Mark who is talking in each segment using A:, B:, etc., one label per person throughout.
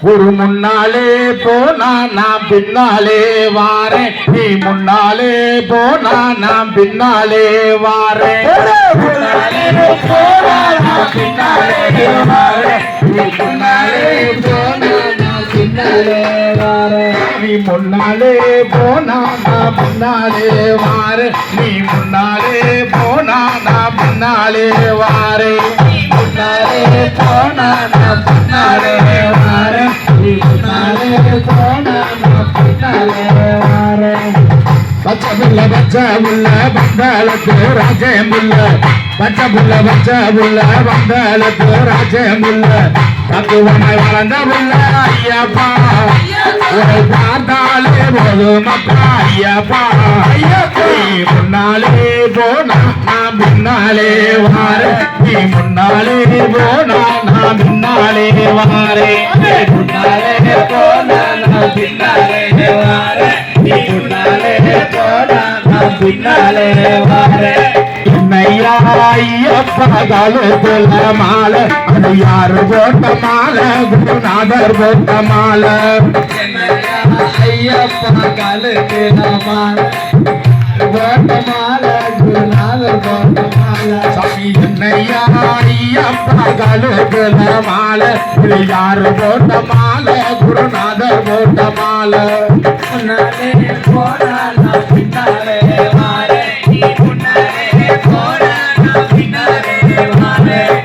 A: ஒரு முன்னாலே போனா நான் பின்னாலே வாரேன், நீ முன்னாலே போனா நான் பின்னாலே வாரேன். முன்னாலே போனா நான் பின்னாலே வாரேன், நீ முன்னாலே போனா நான் பின்னாலே வாரேன். நீ முன்னாலே போனா நான் பின்னாலே வாரேன், நீ முன்னாலே போனா நான் பின்னாலே வாரேன். நீ முன்னாலே போனா நான் பின்னாலே வாரேன், நீ முன்னாலே போனா நான் பின்னாலே வாரேன். பச்சை புள்ள வந்தாளத்து ராஜமுல்ல, பச்சை புள்ள வந்தாளத்து ராஜமுல்ல, பக்குவமாய் வளர்ந்த புள்ள ஐயப்பா, உன்னை பார்த்தாலே போதும் அப்பா ஐயப்பா. நீ முன்னாலே போனா நான் பின்னாலே வாரேன், நீ முன்னாலே போனா நான் பின்னாலே வாரேன். முன்னாலே போனா நான் பின்னாலே வாரேன், நீ முன்னாலே போனா நான் பின்னாலே வாரேன். என்னையா ஐயப்பா காலத்துல மாலை, அது யாரு போட்ட மாலை? குருநாதர் போட்ட மாலை. என்னையா ஐயப்பா காலத்துல மாலை, போட்ட மாலை குருநாதர் போட்ட மாலை. சாமி என்னையா ஐயப்பா காலத்துல மாலை, இது யாரு போட்ட மாலை? குருநாதர் போட்ட மாலை. முன்னாலே போனா நான் பின்னாலே வாரேன், நீ முன்னாலே போனா நான் பின்னாலே வாரேன்.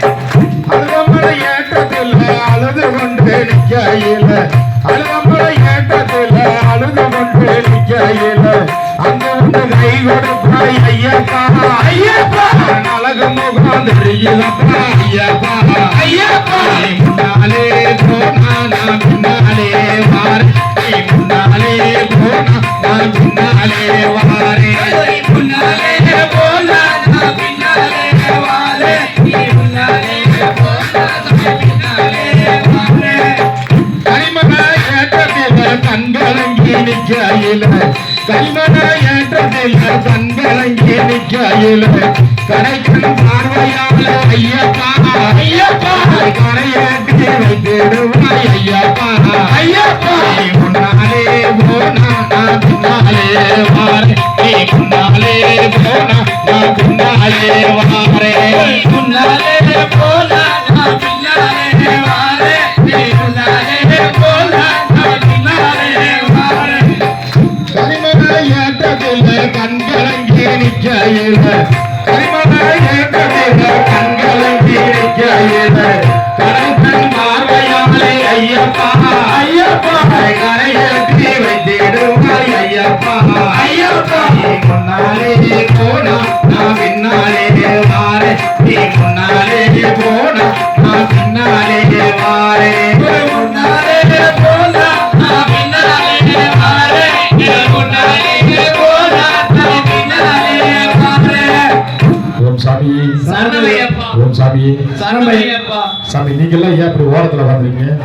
A: அழுகமலை ஏற்றத்தில் அழுது கொண்டு நிற்கையில, அழுகமலை ஏற்றத்தில் அழுது கொண்டு நிற்கையில, அங்க வந்து கை கொடுப்பாய் ஐயப்பா ஐயப்பா, அழகு முகம் தெரியுதப்பா ஐயப்பா ஐயப்பா. முன்னாலே போனா நான் பின்னாலே வாரேன், நீ முன்னாலே போனா நான் பின்னாலே வாரேன். முன்னாலே போனா நான் பின்னாலே வாரேன், நீ முன்னாலே போனா நான் பின்னாலே வாரேன். கனிமன ஏற்றத்தில் கண்களங்கி நிற்கையில, கனிமன ஏற்றத்தில் கண்களங்கி நிற்கையில, கடைக்கண் பார்வையால ஐயப்பா ஐயப்பா, கரையேற்றி வைத்திடுவாய் ஐயப்பா ஐயப்பா. நீ முன்னாலே போனா நான் பின்னாலே வாரேன், நீ முன்னாலே போனா நான் பின்னாலே வாரேன். முன்னாலே போனா நான் பின்னாலே வாரேன், நீ முன்னாலே போனா நான் பின்னாலே வாரேன். கனிமன ஏற்றத்தில் கண்களங்கி நிற்கையில, கனிமன ஏற்றத்தில் கண்களங்கி நிற்கையில, கடைக்கண் பார்வையாலே ஐயப்பா ஐயப்பா, கரையேற்றி வைத்திடுவாய் ஐயப்பா ஐயப்பா. நீ முன்னாலே போனா நான் பின்னாலே வாரேன், நீ முன்னாலே போனா நான் பின்னாலே வாரேன். முன்னாலே போனா நான் பின்னாலே வாரேன், நீ முன்னாலே போனா நான் பின்னாலே வாரேன். ஓம் சாமி சரணமையப்பா, ஓம் சாமி சரணமையப்பா. சாமி நீங்க எல்லாம் ஏன் இப்படி ஓரத்துல வந்தீங்க?